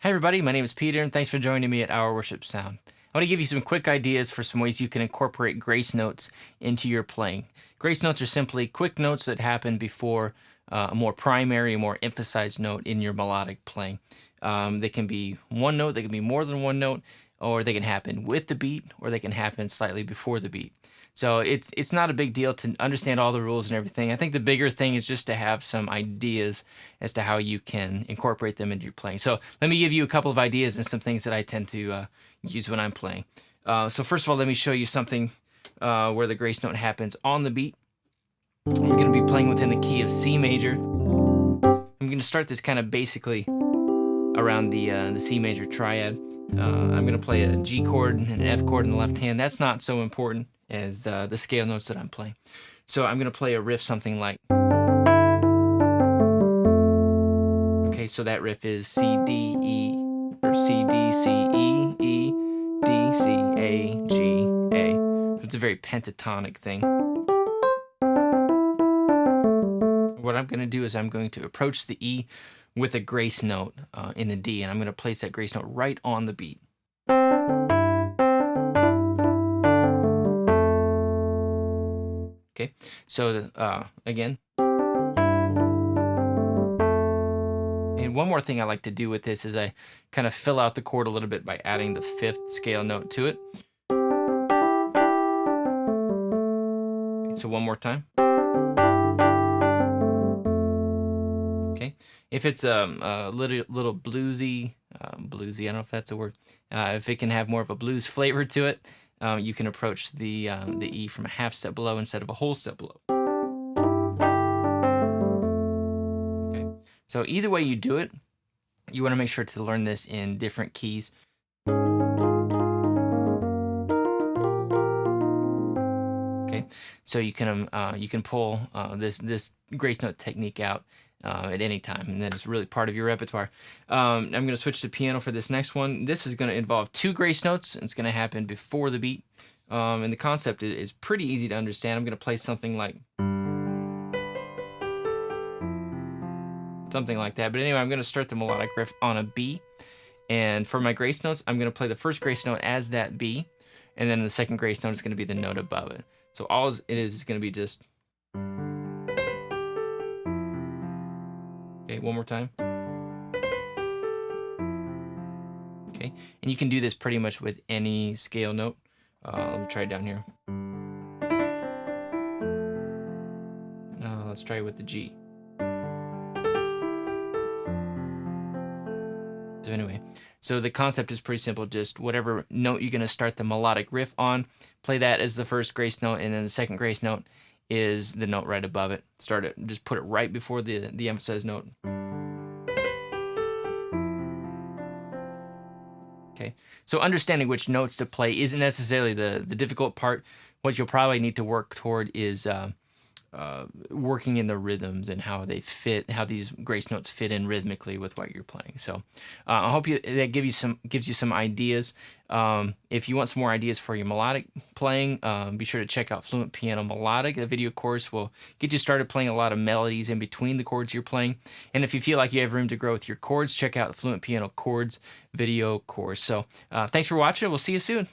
Hi everybody, my name is Peter and thanks for joining me at Our Worship Sound. I want to give you some quick ideas for some ways you can incorporate grace notes into your playing. Grace notes are simply quick notes that happen before a more primary, a more emphasized note in your melodic playing. They can be one note, they can be more than one note, or they can happen with the beat, or they can happen slightly before the beat. So it's not a big deal to understand all the rules and everything. I think the bigger thing is just to have some ideas as to how you can incorporate them into your playing. So let me give you a couple of ideas and some things that I tend to use when I'm playing. So first of all, let me show you something where the grace note happens on the beat. We're going to be playing within the key of C major. I'm going to start this kind of basically around the C major triad. I'm going to play a G chord and an F chord in the left hand. That's not so important as the scale notes that I'm playing. So I'm going to play a riff something like, okay, so that riff is C, D, E, or C, D, C, E, E, D, C, A, G, A. It's a very pentatonic thing. What I'm going to do is I'm going to approach the E with a grace note in the D, and I'm going to place that grace note right on the beat. Okay, so again. And one more thing I like to do with this is I kind of fill out the chord a little bit by adding the fifth scale note to it. Okay, so one more time. Okay, if it's a little bluesy, I don't know if that's a word. If it can have more of a blues flavor to it, you can approach the E from a half step below instead of a whole step below. Okay, so either way you do it, you want to make sure to learn this in different keys. Okay, so you can pull this grace note technique out at any time, and that is really part of your repertoire. I'm going to switch to piano for this next one. This is going to involve two grace notes, and it's going to happen before the beat. And the concept is pretty easy to understand. I'm going to play something like that. But anyway, I'm going to start the melodic riff on a B, and for my grace notes, I'm going to play the first grace note as that B, and then the second grace note is going to be the note above it. So all it is going to be just. Okay, one more time. Okay, and you can do this pretty much with any scale note. Let me try it down here. Let's try it with the G. So anyway, so the concept is pretty simple. Just whatever note you're going to start the melodic riff on, play that as the first grace note, and then the second grace note is the note right above it. Start it, just put it right before the emphasized note. Okay, so understanding which notes to play isn't necessarily the difficult part. What you'll probably need to work toward is working in the rhythms and how they fit, how these grace notes fit in rhythmically with what you're playing. So I hope that gives you some ideas. If you want some more ideas for your melodic playing, be sure to check out Fluent Piano Melodic. The video course will get you started playing a lot of melodies in between the chords you're playing. And if you feel like you have room to grow with your chords, check out the Fluent Piano Chords video course. So thanks for watching. We'll see you soon.